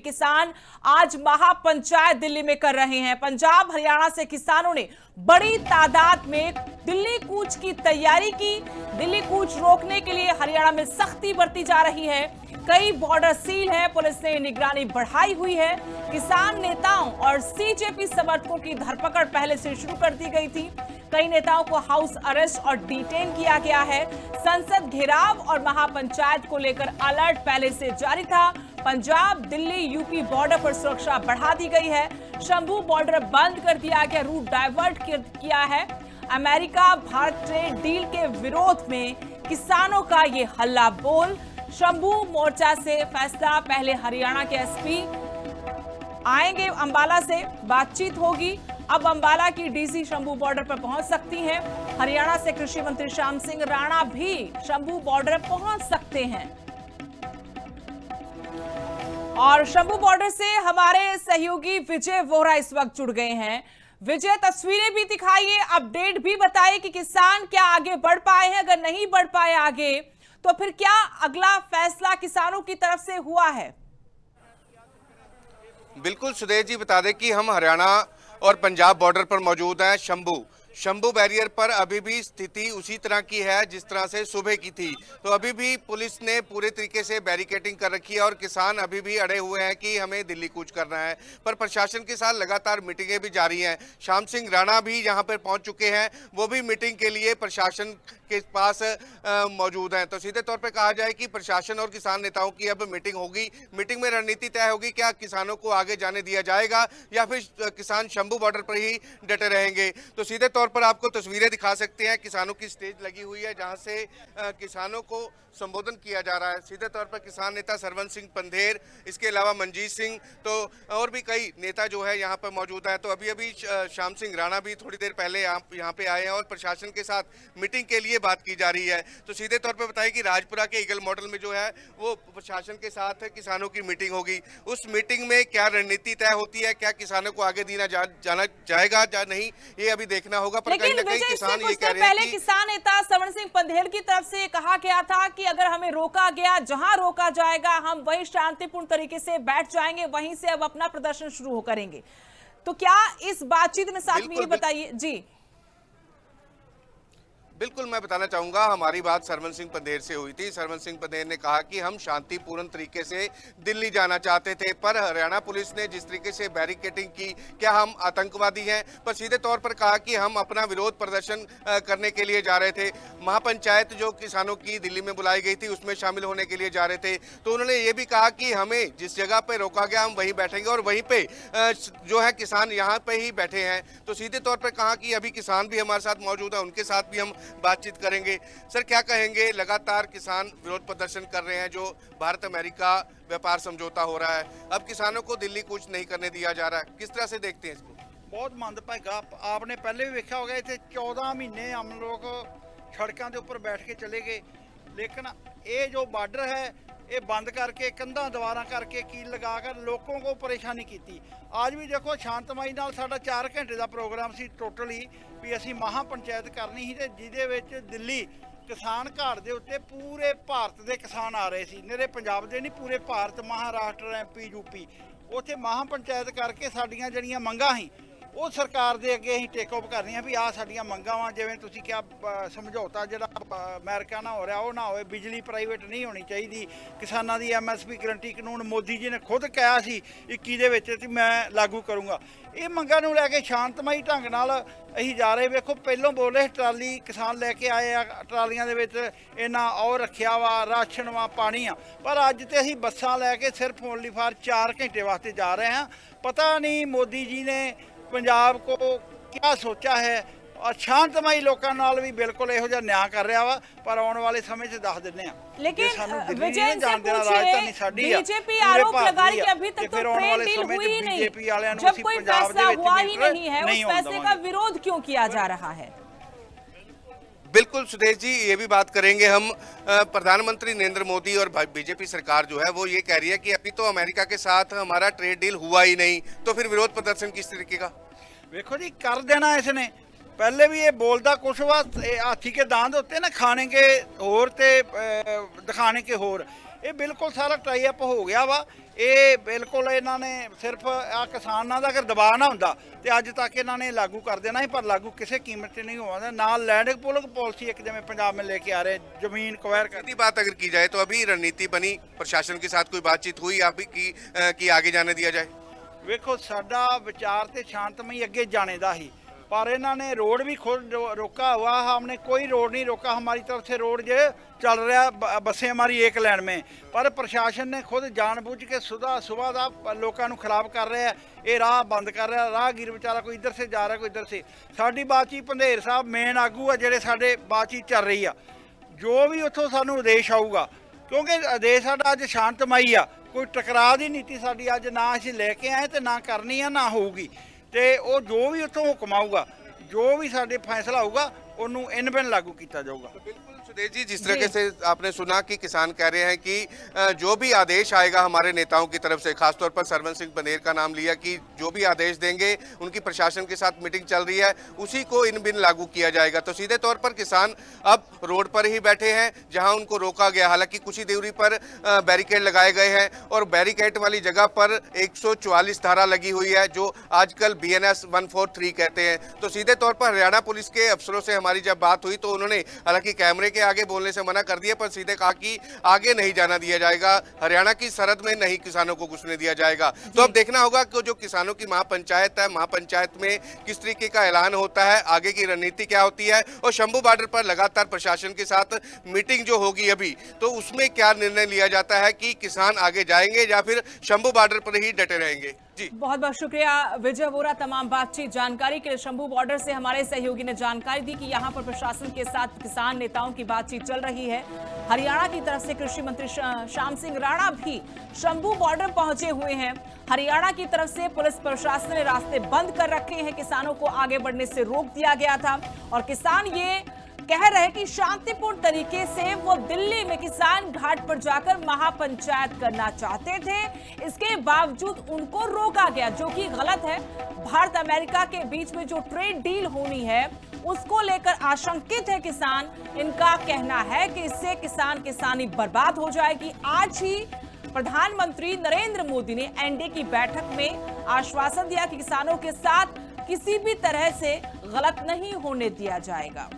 किसान आज महापंचायत दिल्ली में कर रहे हैं। पंजाब हरियाणा से किसानों ने बड़ी तादाद में दिल्ली कूच की तैयारी की। दिल्ली कूच रोकने के लिए हरियाणा में सख्ती बरती जा रही है। कई बॉर्डर सील है, पुलिस ने निगरानी बढ़ाई हुई है। किसान नेताओं और सीजेपी समर्थकों की धरपकड़ पहले से शुरू कर दी गई थी। कई नेताओं को हाउस अरेस्ट और डिटेन किया गया है। संसद घेराव और महापंचायत को लेकर अलर्ट पहले से जारी था। पंजाब, दिल्ली, यूपी बॉर्डर पर सुरक्षा बढ़ा दी गई है। शंभू बॉर्डर बंद कर दिया गया, रूट डाइवर्ट किया है। अमेरिका भारत ट्रेड डील के विरोध में किसानों का ये हल्ला बोल। शंभू मोर्चा से फैसला, पहले हरियाणा के एसपी आएंगे, अंबाला से बातचीत होगी। अब अंबाला की डीसी शंभू बॉर्डर पर पहुंच सकती हैं। हरियाणा से कृषि मंत्री श्याम सिंह राणा भी शंभू बॉर्डर पहुंच सकते हैं। और शंभू बॉर्डर से हमारे सहयोगी विजय वोरा इस वक्त जुड़ गए हैं। विजय, तस्वीरें भी दिखाइए, अपडेट भी बताइए कि किसान क्या आगे बढ़ पाए हैं। अगर नहीं बढ़ पाए आगे तो फिर क्या अगला फैसला किसानों की तरफ से हुआ है? बिल्कुल सुदेश जी, बता दें कि हम हरियाणा और पंजाब बॉर्डर पर मौजूद हैं। शंभू बैरियर पर अभी भी स्थिति उसी तरह की है जिस तरह से सुबह की थी। तो अभी भी पुलिस ने पूरे तरीके से बैरिकेडिंग कर रखी है और किसान अभी भी अड़े हुए हैं कि हमें दिल्ली कूच करना है। पर प्रशासन के साथ लगातार मीटिंगें भी जारी हैं। श्याम सिंह राणा भी यहां पर पहुंच चुके हैं, वो भी मीटिंग के लिए प्रशासन के पास मौजूद हैं। तो सीधे तौर पर कहा जाए कि प्रशासन और किसान नेताओं की अब मीटिंग होगी। मीटिंग में रणनीति तय होगी, क्या किसानों को आगे जाने दिया जाएगा या फिर किसान शंभू बॉर्डर पर ही डटे रहेंगे। तो सीधे तौर पर आपको तस्वीरें दिखा सकते हैं, किसानों की स्टेज लगी हुई है जहां से किसानों को संबोधन किया जा रहा है। सीधे तौर पर किसान नेता सरवंत सिंह पंधेर, इसके अलावा मनजीत सिंह, तो और भी कई नेता जो है यहाँ पर मौजूद है। तो अभी श्याम सिंह राणा भी थोड़ी देर पहले यहाँ पे आए हैं और प्रशासन के साथ मीटिंग के लिए बात की जा रही है। तो सीधे तौर पर बताइए कि राजपुरा के ईगल मॉडल में जो है वो प्रशासन के साथ किसानों की मीटिंग होगी। उस मीटिंग में क्या रणनीति तय होती है, क्या किसानों को आगे जाना जाएगा या नहीं, ये अभी देखना होगा। पर कहीं ना कहीं किसान ये कह रहे हैं कि किसान नेता सरवंत सिंह पंधेर की तरफ से कहा गया था कि अगर हमें रोका गया, जहां रोका जाएगा हम वही शांतिपूर्ण तरीके से बैठ जाएंगे, वहीं से अब अपना प्रदर्शन शुरू करेंगे। तो क्या इस बातचीत में साथ में ये बताइए जी। बिल्कुल, मैं बताना चाहूंगा, हमारी बात सरवंत सिंह पंधेर से हुई थी। सरवंत सिंह पंधेर ने कहा कि हम शांतिपूर्ण तरीके से दिल्ली जाना चाहते थे, पर हरियाणा पुलिस ने जिस तरीके से बैरिकेडिंग की, क्या हम आतंकवादी हैं। पर सीधे तौर पर कहा कि हम अपना विरोध प्रदर्शन करने के लिए जा रहे थे। महापंचायत जो किसानों की दिल्ली में बुलाई गई थी उसमें शामिल होने के लिए जा रहे थे। तो उन्होंने ये भी कहा कि हमें जिस जगह पर रोका गया हम वहीं बैठेंगे और वहीं पे जो है किसान यहाँ पे ही बैठे हैं। तो सीधे तौर पर कहा कि अभी किसान भी हमारे साथ मौजूद है, उनके साथ भी हम बातचीत करेंगे। सर, क्या कहेंगे, लगातार किसान विरोध प्रदर्शन कर रहे हैं, जो भारत अमेरिका व्यापार समझौता हो रहा है, अब किसानों को दिल्ली कूच नहीं करने दिया जा रहा है, किस तरह से देखते हैं इसको? बहुत मंदभागा। आपने पहले भी देखा होगा, इतने 14 महीने हम लोग सड़कों के ऊपर बैठ के चले गए, लेकिन ये जो बॉर्डर है ये बंद करके कंधा दीवारा करके कील लगा कर लोगों को परेशानी की। आज भी देखो शांतमई नाल साडा 4 घंटे का प्रोग्राम सी टोटली भी असी महापंचायत करनी ही, जिहदे विच दिल्ली किसान घाट के उत्ते पूरे भारत के किसान आ रहे सी, निरे पंजाब के नहीं, पूरे भारत, महाराष्ट्र, MP, UP, उत्थे महापंचायत करके साडियां जड़ियां मंगां ही वो सरकार दे अगे असीं टेक ऑफ करनी है भी आ साडियां मंगां वां। जिवें तुसीं क्या समझौता जिहड़ा अमेरिका नाल हो रहा वो ना होए, बिजली प्राइवेट नहीं होनी चाहिए, किसानां दी MSP गारंटी कानून मोदी जी ने खुद कहा सी 21 दे विच मैं लागू करूँगा। ये मंगां नूं लैके शांतमई ढंग नाल असीं जा रहे। वेखो पहलों बोले ट्राली किसान लैके आए आ, ट्रालियां दे विच इन्ना और रखिया वा, राशन वा, पानी आ, पर अज ते असीं बस्सां लैके सिर्फ ओनली फॉर 4 घंटे वास्ते जा रहे हैं। पता नहीं मोदी जी ने पंजाब को क्या सोचा है और शांतमई लोगों नाल भी बिल्कुल इहो जिहा न्याय कर रहा वा, पर आने वाले समय से दस दिंदे आ। लेकिन विजय से पूछिए, बीजेपी आरोप लगा रही है कि अभी तक तो ट्रेड डील हुई ही नहीं, जब कोई फैसला हुआ ही नहीं है, उस फैसले का विरोध क्यों किया जा रहा है? बिल्कुल सुदेश जी, ये भी बात करेंगे हम। प्रधानमंत्री नरेंद्र मोदी और बीजेपी सरकार जो है वो ये कह रही है कि अभी तो अमेरिका के साथ हमारा ट्रेड डील हुआ ही नहीं, तो फिर विरोध प्रदर्शन किस तरीके का? देखो जी, कर देना इसने, पहले भी ये बोलता कुछ वा, हाथी के दांत होते हैं ना, खाने के होर ते दिखाने के होर, ये बिल्कुल सारा टाई अप हो गया वा। ਇਹ ਬਿਲਕੁਲ ਇਹਨਾਂ ਨੇ ਸਿਰਫ ਆ ਕਿਸਾਨਾਂ ਦਾ ਅਗਰ ਦਬਾਅ ਨਾ ਹੁੰਦਾ ਤੇ ਅੱਜ ਤੱਕ ਇਹਨਾਂ ਨੇ ਲਾਗੂ ਕਰ ਦੇਣਾ ਸੀ, ਪਰ ਲਾਗੂ ਕਿਸੇ ਕੀਮਤ ਤੇ ਨਹੀਂ ਹੋਣਾ। ਨਾਲ लैंड पुलिस पॉलिसी एक जमे पंजाब में लेके आ रहे, जमीन क्वायर कर। बात अगर की जाए तो अभी रणनीति बनी, प्रशासन के साथ कोई बातचीत हुई आप कि आगे जाने दिया जाए? ਵੇਖੋ ਸਾਡਾ ਵਿਚਾਰ ਤੇ ਸ਼ਾਂਤਮਈ ਅੱਗੇ जाने ਦਾ ही, पर इन्होंने रोड भी खुद रोका हुआ। हमने कोई रोड नहीं रोका, हमारी तरफ से रोड जो चल रहा, बसें हमारी एक लाइन में, पर प्रशासन ने खुद जानबूझ के सुबह का लोगों को खराब कर रहा है। ये राह बंद कर रहा, राहगीर बेचारा कोई इधर से जा रहा कोई इधर से। साडी बातचीत भंडेर साहब मेन आगू है ਜਿਹੜੇ ਸਾਡੇ बातचीत चल रही है, जो भी ਉੱਥੋਂ ਸਾਨੂੰ ਆदेश ਆਊਗਾ, क्योंकि आदेश साਡਾ ਅੱਜ शांतमई आ, कोई टकराव की नीति साडी ਅੱਜ ना ਅਸੀਂ ਲੈ ਕੇ ਆਏ ਤੇ ਨਾ ਕਰਨੀ ਆ ਨਾ ਹੋਊਗੀ। ਤੇ ਉਹ ਜੋ ਵੀ ਉੱਥੋਂ ਹੁਕਮ ਆਊਗਾ, ਜੋ ਵੀ ਸਾਡੇ फैसला होगा ਉਹਨੂੰ ਇਨ ਬਿਨ लागू किया जाऊगा। बिल्कुल सुदेश जी, जिस तरीके से आपने सुना कि किसान कह रहे हैं कि जो भी आदेश आएगा हमारे नेताओं की तरफ से, खासतौर पर सरवन सिंह बंदेर का नाम लिया कि जो भी आदेश देंगे उनकी प्रशासन के साथ मीटिंग चल रही है, उसी को इन बिन लागू किया जाएगा। तो सीधे तौर पर किसान अब रोड पर ही बैठे हैं जहां उनको रोका गया। हालांकि कुछ ही दूरी पर बैरिकेड लगाए गए हैं और बैरिकेड वाली जगह पर 144 धारा लगी हुई है, जो आजकल BNS 143 कहते हैं। तो सीधे तौर पर हरियाणा पुलिस के अफसरों से हमारी जब बात हुई तो उन्होंने हालांकि कैमरे के आगे बोलने से मना कर दिया, पर सीधे कहा कि आगे नहीं जाना दिया जाएगा, हरियाणा की सरहद में नहीं किसानों को घुसने दिया जाएगा। तो अब देखना होगा कि जो किसानों की महापंचायत है, महापंचायत में किस तरीके का ऐलान होता है, आगे की रणनीति क्या होती है, और शंभू बॉर्डर पर लगातार प्रशासन के साथ मीटिंग जो होगी अभी, तो उसमें क्या निर्णय लिया जाता है कि किसान आगे जाएंगे या फिर शंभू बॉर्डर पर ही डटे रहेंगे। जी बहुत बहुत शुक्रिया विजय वोरा, तमाम बातचीत जानकारी के लिए। शंभू बॉर्डर से हमारे सहयोगी ने जानकारी दी कि यहां पर प्रशासन के साथ किसान नेताओं की बातचीत चल रही है। हरियाणा की तरफ से कृषि मंत्री श्याम सिंह राणा भी शंभू बॉर्डर पहुंचे हुए हैं। हरियाणा की तरफ से पुलिस प्रशासन ने रास्ते बंद कर रखे हैं, किसानों को आगे बढ़ने से रोक दिया गया था और किसान ये कह रहे हैं कि शांतिपूर्ण तरीके से वो दिल्ली में किसान घाट पर जाकर महापंचायत करना चाहते थे, इसके बावजूद उनको रोका गया, जो कि गलत है। भारत अमेरिका के बीच में जो ट्रेड डील होनी है उसको लेकर आशंकित है किसान। इनका कहना है कि इससे किसान किसानी बर्बाद हो जाएगी। आज ही प्रधानमंत्री नरेंद्र मोदी ने एनडीए की बैठक में आश्वासन दिया कि किसानों के साथ किसी भी तरह से गलत नहीं होने दिया जाएगा।